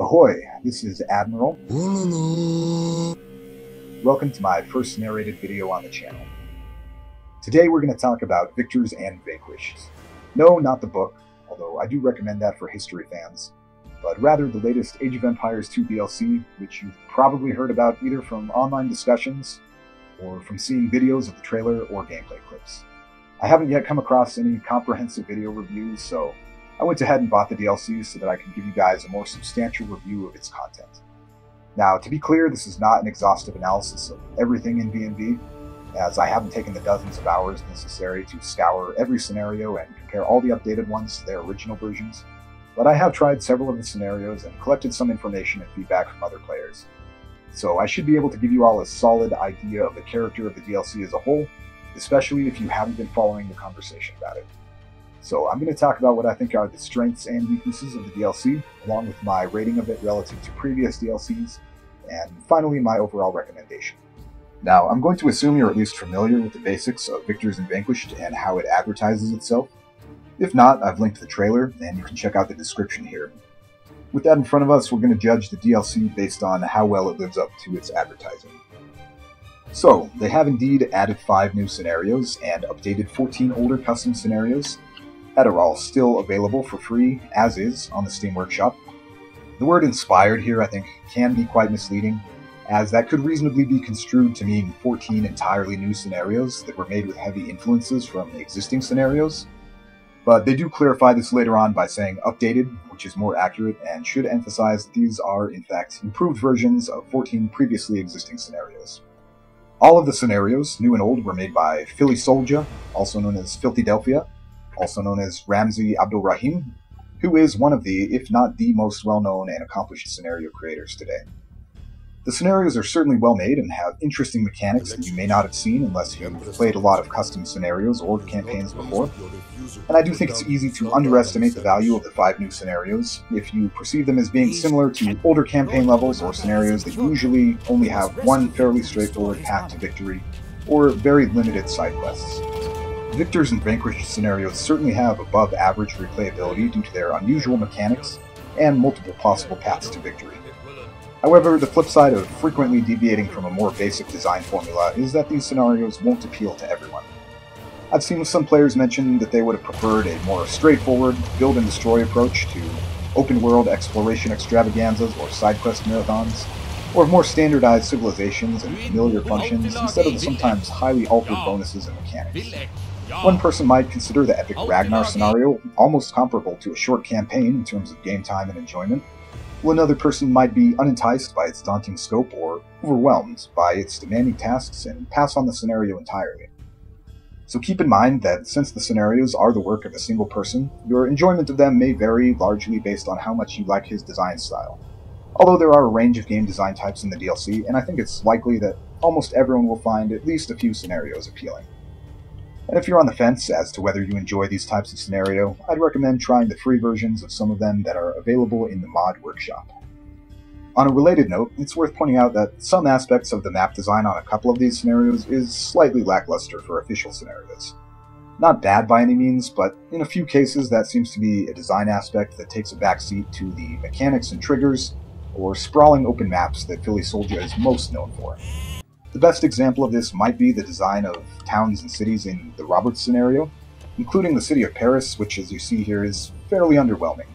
Ahoy, this is Admiral. Welcome to my first narrated video on the channel. Today we're going to talk about Victors and Vanquished. No, not the book, although I do recommend that for history fans, but rather the latest Age of Empires 2 DLC, which you've probably heard about either from online discussions or from seeing videos of the trailer or gameplay clips. I haven't yet come across any comprehensive video reviews, so I went ahead and bought the DLC so that I can give you guys a more substantial review of its content. Now, to be clear, this is not an exhaustive analysis of everything in V&V, as I haven't taken the dozens of hours necessary to scour every scenario and compare all the updated ones to their original versions, but I have tried several of the scenarios and collected some information and feedback from other players. So I should be able to give you all a solid idea of the character of the DLC as a whole, especially if you haven't been following the conversation about it. So I'm going to talk about what I think are the strengths and weaknesses of the DLC, along with my rating of it relative to previous DLCs, and finally my overall recommendation. Now, I'm going to assume you're at least familiar with the basics of Victors and Vanquished and how it advertises itself. If not, I've linked the trailer, and you can check out the description here. With that in front of us, we're going to judge the DLC based on how well it lives up to its advertising. So, they have indeed added 5 new scenarios and updated 14 older custom scenarios that are all still available for free, as is, on the Steam Workshop. The word inspired here, I think, can be quite misleading, as that could reasonably be construed to mean 14 entirely new scenarios that were made with heavy influences from existing scenarios. But they do clarify this later on by saying updated, which is more accurate and should emphasize that these are, in fact, improved versions of 14 previously existing scenarios. All of the scenarios, new and old, were made by Philly Soldier, also known as Filthydelphia, also known as Ramzi Abdul Rahim, who is one of the, if not the most well-known and accomplished scenario creators today. The scenarios are certainly well made and have interesting mechanics that you may not have seen unless you've played a lot of custom scenarios or campaigns before, and I do think it's easy to underestimate the value of the 5 new scenarios if you perceive them as being similar to older campaign levels or scenarios that usually only have one fairly straightforward path to victory or very limited side quests. Victors and Vanquished scenarios certainly have above-average replayability due to their unusual mechanics and multiple possible paths to victory. However, the flip side of frequently deviating from a more basic design formula is that these scenarios won't appeal to everyone. I've seen some players mention that they would have preferred a more straightforward, build-and-destroy approach to open-world exploration extravaganzas or side-quest marathons, or more standardized civilizations and familiar functions instead of the sometimes highly altered bonuses and mechanics. One person might consider the epic Ragnar scenario almost comparable to a short campaign in terms of game time and enjoyment, while another person might be unenticed by its daunting scope or overwhelmed by its demanding tasks and pass on the scenario entirely. So keep in mind that since the scenarios are the work of a single person, your enjoyment of them may vary largely based on how much you like his design style. Although there are a range of game design types in the DLC, and I think it's likely that almost everyone will find at least a few scenarios appealing. And if you're on the fence as to whether you enjoy these types of scenario, I'd recommend trying the free versions of some of them that are available in the mod workshop. On a related note, it's worth pointing out that some aspects of the map design on a couple of these scenarios is slightly lackluster for official scenarios. Not bad by any means, but in a few cases that seems to be a design aspect that takes a backseat to the mechanics and triggers, or sprawling open maps that Philly Soldier is most known for. The best example of this might be the design of towns and cities in the Roberts scenario, including the city of Paris, which as you see here is fairly underwhelming,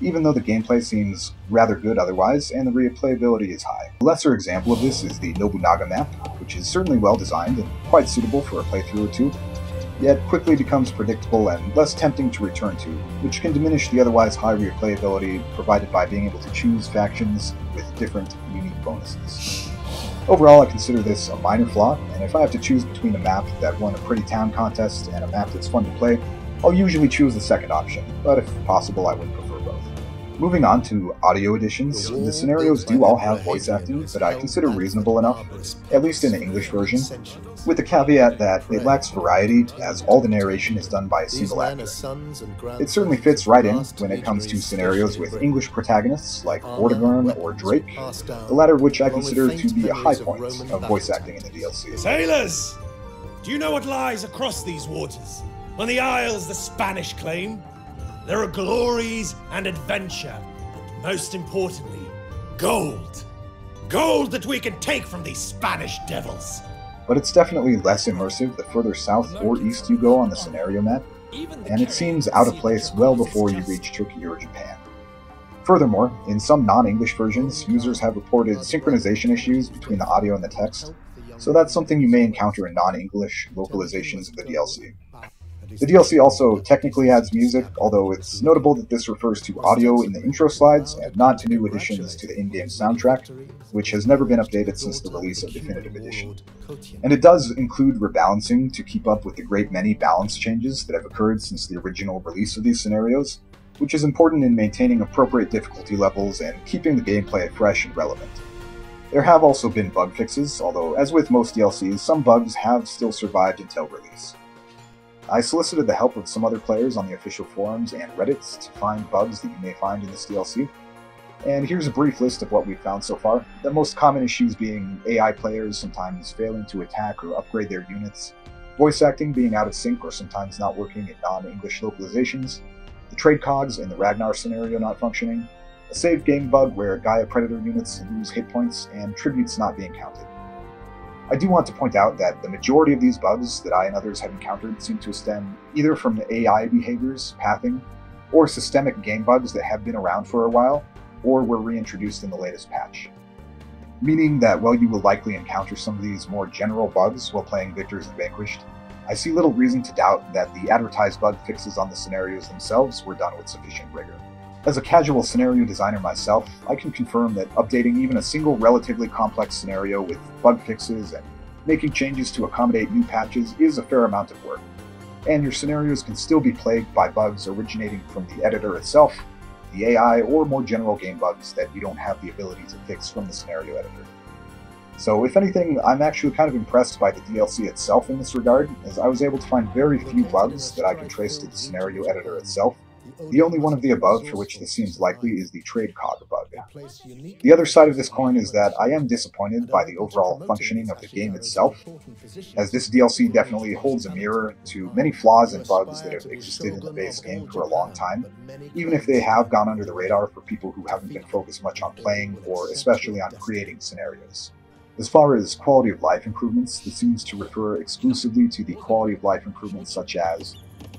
even though the gameplay seems rather good otherwise and the replayability is high. A lesser example of this is the Nobunaga map, which is certainly well designed and quite suitable for a playthrough or two, yet quickly becomes predictable and less tempting to return to, which can diminish the otherwise high replayability provided by being able to choose factions with different unique bonuses. Overall, I consider this a minor flaw, and if I have to choose between a map that won a pretty town contest and a map that's fun to play, I'll usually choose the second option, but if possible I would prefer both. Moving on to audio additions, the scenarios do all have voice acting that I consider reasonable enough, at least in the English version, with the caveat that it lacks variety as all the narration is done by a single actor. It certainly fits right in when it comes to scenarios with English protagonists like Vortigern or Drake, the latter of which I consider to be a high point of voice acting in the DLC. Sailors! Do you know what lies across these waters? On the isles the Spanish claim? There are glories and adventure, most importantly, gold. Gold that we can take from these Spanish devils. But it's definitely less immersive the further south or east you go on the scenario map, and it seems out of place well before you reach Turkey or Japan. Furthermore, in some non-English versions, users have reported synchronization issues between the audio and the text, so that's something you may encounter in non-English localizations of the DLC. The DLC also technically adds music, although it's notable that this refers to audio in the intro slides and not to new additions to the in-game soundtrack, which has never been updated since the release of Definitive Edition. And it does include rebalancing to keep up with the great many balance changes that have occurred since the original release of these scenarios, which is important in maintaining appropriate difficulty levels and keeping the gameplay fresh and relevant. There have also been bug fixes, although as with most DLCs, some bugs have still survived until release. I solicited the help of some other players on the official forums and Reddits to find bugs that you may find in this DLC, and here's a brief list of what we've found so far. The most common issues being AI players sometimes failing to attack or upgrade their units, voice acting being out of sync or sometimes not working in non-English localizations, the trade cogs in the Ragnar scenario not functioning, a save game bug where Gaia Predator units lose hit points, and tributes not being counted. I do want to point out that the majority of these bugs that I and others have encountered seem to stem either from the AI behaviors, pathing, or systemic game bugs that have been around for a while, or were reintroduced in the latest patch. Meaning that while you will likely encounter some of these more general bugs while playing Victors and Vanquished, I see little reason to doubt that the advertised bug fixes on the scenarios themselves were done with sufficient rigor. As a casual scenario designer myself, I can confirm that updating even a single relatively complex scenario with bug fixes and making changes to accommodate new patches is a fair amount of work, and your scenarios can still be plagued by bugs originating from the editor itself, the AI, or more general game bugs that you don't have the ability to fix from the scenario editor. So if anything, I'm actually kind of impressed by the DLC itself in this regard, as I was able to find very few bugs that I can trace to the scenario editor itself. The only one of the above for which this seems likely is the trade cog bug. The other side of this coin is that I am disappointed by the overall functioning of the game itself, as this DLC definitely holds a mirror to many flaws and bugs that have existed in the base game for a long time, even if they have gone under the radar for people who haven't been focused much on playing or especially on creating scenarios. As far as quality of life improvements, this seems to refer exclusively to the quality of life improvements such as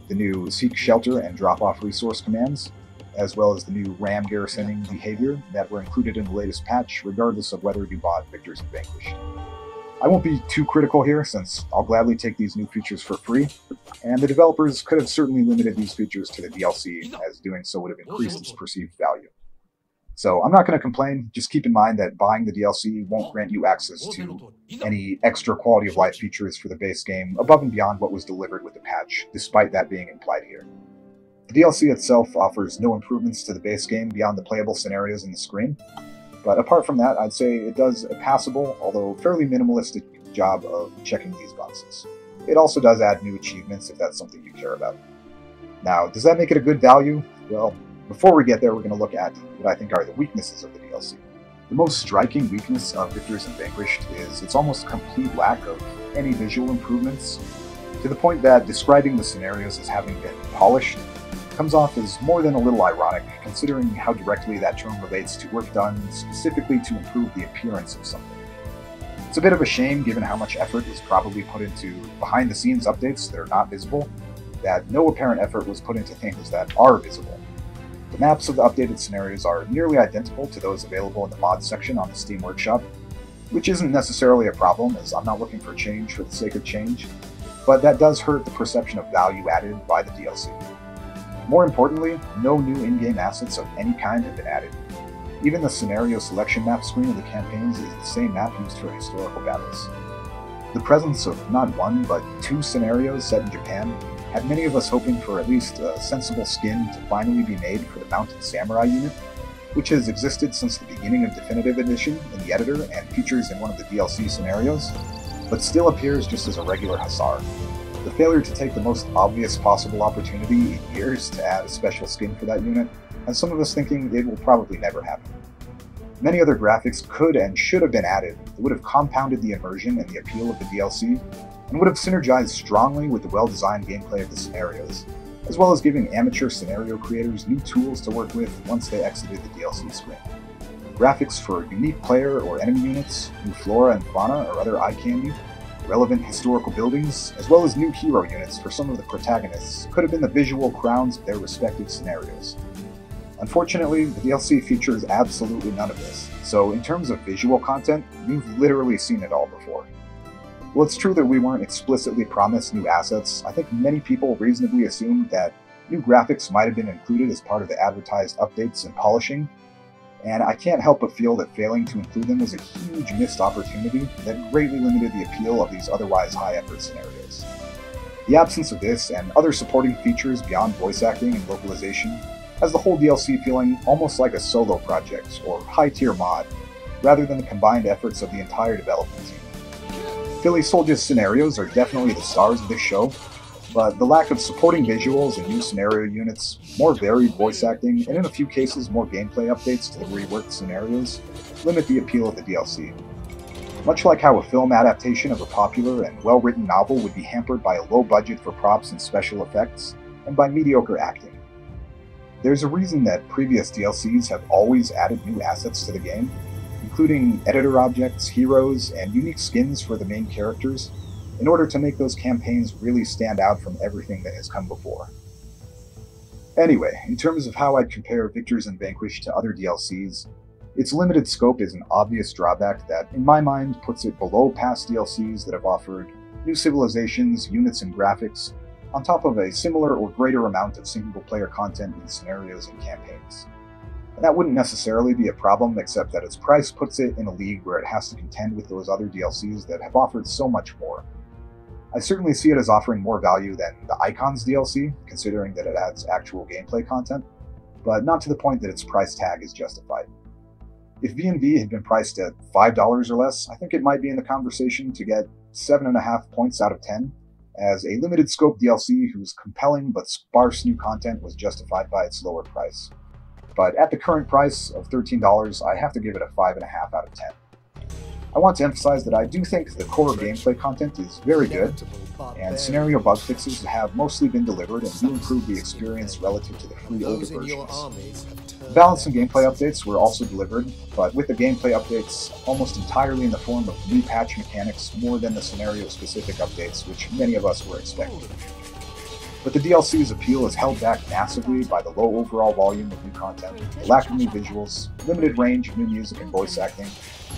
the new Seek Shelter and Drop-Off Resource commands, as well as the new RAM garrisoning behavior that were included in the latest patch, regardless of whether you bought Victors and Vanquished. I won't be too critical here, since I'll gladly take these new features for free, and the developers could have certainly limited these features to the DLC, as doing so would have increased its perceived value. So I'm not going to complain, just keep in mind that buying the DLC won't grant you access to any extra quality of life features for the base game above and beyond what was delivered with the patch, despite that being implied here. The DLC itself offers no improvements to the base game beyond the playable scenarios in the screen, but apart from that, I'd say it does a passable, although fairly minimalistic job of checking these boxes. It also does add new achievements if that's something you care about. Now, does that make it a good value? Well, before we get there, we're going to look at what I think are the weaknesses of the DLC. The most striking weakness of Victors and Vanquished is its almost complete lack of any visual improvements, to the point that describing the scenarios as having been polished comes off as more than a little ironic, considering how directly that term relates to work done specifically to improve the appearance of something. It's a bit of a shame, given how much effort is probably put into behind-the-scenes updates that are not visible, that no apparent effort was put into things that are visible. The maps of the updated scenarios are nearly identical to those available in the mods section on the Steam Workshop, which isn't necessarily a problem, as I'm not looking for change for the sake of change, but that does hurt the perception of value added by the DLC. More importantly, no new in-game assets of any kind have been added. Even the scenario selection map screen of the campaigns is the same map used for historical battles. The presence of not one, but two scenarios set in Japan had many of us hoping for at least a sensible skin to finally be made for the Mounted Samurai unit, which has existed since the beginning of Definitive Edition in the editor and features in one of the DLC scenarios, but still appears just as a regular Hussar. The failure to take the most obvious possible opportunity in years to add a special skin for that unit has some of us thinking it will probably never happen. Many other graphics could and should have been added that would have compounded the immersion and the appeal of the DLC, and would have synergized strongly with the well-designed gameplay of the scenarios, as well as giving amateur scenario creators new tools to work with once they exited the DLC screen. Graphics for unique player or enemy units, new flora and fauna or other eye candy, relevant historical buildings, as well as new hero units for some of the protagonists could have been the visual crowns of their respective scenarios. Unfortunately, the DLC features absolutely none of this, so in terms of visual content, you've literally seen it all before. While it's true that we weren't explicitly promised new assets, I think many people reasonably assumed that new graphics might have been included as part of the advertised updates and polishing, and I can't help but feel that failing to include them was a huge missed opportunity that greatly limited the appeal of these otherwise high-effort scenarios. The absence of this and other supporting features beyond voice acting and localization has the whole DLC feeling almost like a solo project or high-tier mod, rather than the combined efforts of the entire development team. Philly Soldier's scenarios are definitely the stars of this show, but the lack of supporting visuals and new scenario units, more varied voice acting, and in a few cases more gameplay updates to the reworked scenarios, limit the appeal of the DLC. Much like how a film adaptation of a popular and well-written novel would be hampered by a low budget for props and special effects, and by mediocre acting. There's a reason that previous DLCs have always added new assets to the game, including editor objects, heroes, and unique skins for the main characters, in order to make those campaigns really stand out from everything that has come before. Anyway, in terms of how I'd compare Victors and Vanquished to other DLCs, its limited scope is an obvious drawback that, in my mind, puts it below past DLCs that have offered new civilizations, units, and graphics, on top of a similar or greater amount of single-player content in scenarios and campaigns. And that wouldn't necessarily be a problem, except that its price puts it in a league where it has to contend with those other DLCs that have offered so much more. I certainly see it as offering more value than the Icons DLC, considering that it adds actual gameplay content, but not to the point that its price tag is justified. If V&V had been priced at $5 or less, I think it might be in the conversation to get 7.5 points out of 10, as a limited scope DLC whose compelling but sparse new content was justified by its lower price. But at the current price of $13, I have to give it a 5.5 out of 10. I want to emphasize that I do think the core gameplay content is very good, and scenario bug fixes have mostly been delivered and do improve the experience relative to the free older versions. Balance and gameplay updates were also delivered, but with the gameplay updates almost entirely in the form of new patch mechanics more than the scenario-specific updates which many of us were expecting. But the DLC's appeal is held back massively by the low overall volume of new content, the lack of new visuals, limited range of new music and voice acting,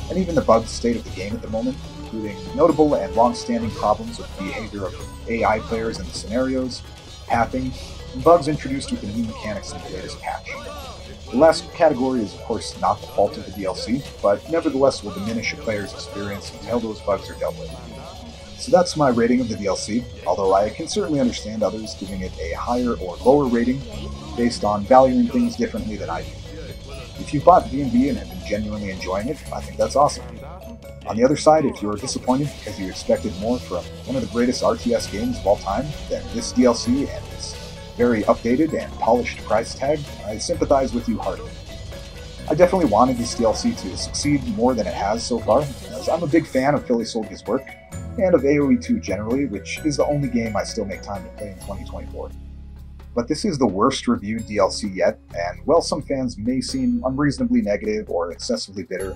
and even the bugged state of the game at the moment, including notable and long-standing problems with the behavior of AI players in the scenarios, pathing, and bugs introduced with the new mechanics in the latest patch. The last category is of course not the fault of the DLC, but nevertheless will diminish a player's experience until those bugs are dealt with. So that's my rating of the DLC, although I can certainly understand others giving it a higher or lower rating based on valuing things differently than I do. If you bought V&V and have been genuinely enjoying it, I think that's awesome. On the other side, if you're disappointed because you expected more from one of the greatest RTS games of all time, then this DLC and its very updated and polished price tag, I sympathize with you heartily. I definitely wanted this DLC to succeed more than it has so far, as I'm a big fan of Philly Soldier's work, and of AoE2 generally, which is the only game I still make time to play in 2024. But this is the worst reviewed DLC yet, and while some fans may seem unreasonably negative or excessively bitter,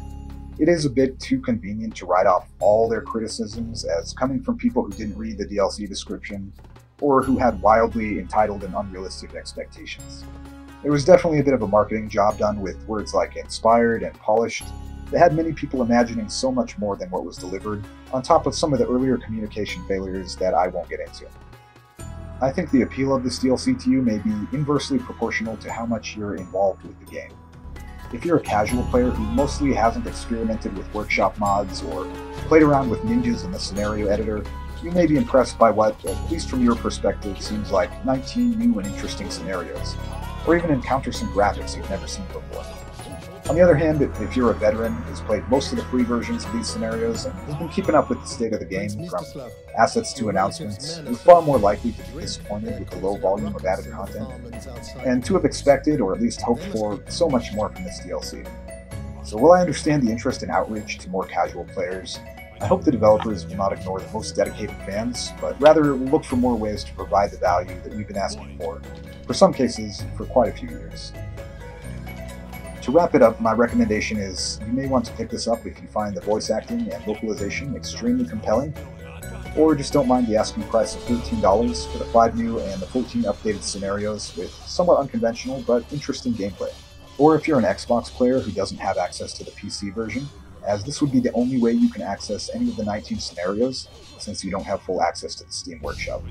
it is a bit too convenient to write off all their criticisms as coming from people who didn't read the DLC description, or who had wildly entitled and unrealistic expectations. There was definitely a bit of a marketing job done with words like inspired and polished that had many people imagining so much more than what was delivered, on top of some of the earlier communication failures that I won't get into. I think the appeal of this DLC to you may be inversely proportional to how much you're involved with the game. If you're a casual player who mostly hasn't experimented with workshop mods or played around with ninjas in the scenario editor, you may be impressed by what, at least from your perspective, seems like 19 new and interesting scenarios, or even encounter some graphics you've never seen before. On the other hand, if you're a veteran who's played most of the free versions of these scenarios and has been keeping up with the state of the game from assets to announcements, you're far more likely to be disappointed with the low volume of added content, and to have expected, or at least hoped for, so much more from this DLC. So while I understand the interest and outreach to more casual players, I hope the developers will not ignore the most dedicated fans, but rather look for more ways to provide the value that we've been asking for some cases, for quite a few years. To wrap it up, my recommendation is you may want to pick this up if you find the voice acting and localization extremely compelling, or just don't mind the asking price of $13 for the 5 new and the 14 updated scenarios with somewhat unconventional but interesting gameplay. Or if you're an Xbox player who doesn't have access to the PC version, as this would be the only way you can access any of the 19 scenarios since you don't have full access to the Steam Workshop.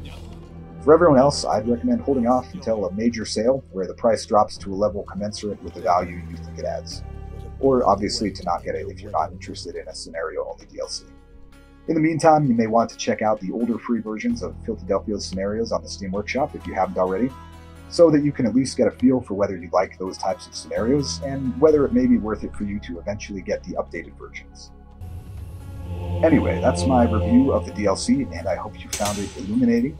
For everyone else, I'd recommend holding off until a major sale where the price drops to a level commensurate with the value you think it adds. Or obviously to not get it if you're not interested in a scenario-only DLC. In the meantime, you may want to check out the older free versions of Philadelphia's scenarios on the Steam Workshop if you haven't already, so that you can at least get a feel for whether you like those types of scenarios and whether it may be worth it for you to eventually get the updated versions. Anyway, that's my review of the DLC, and I hope you found it illuminating.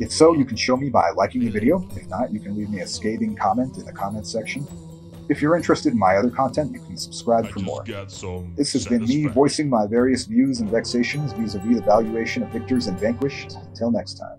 If so, you can show me by liking the video. If not, you can leave me a scathing comment in the comments section. If you're interested in my other content, you can subscribe for more. This has been me voicing my various views and vexations vis-a-vis the valuation of Victors and Vanquished. Till next time.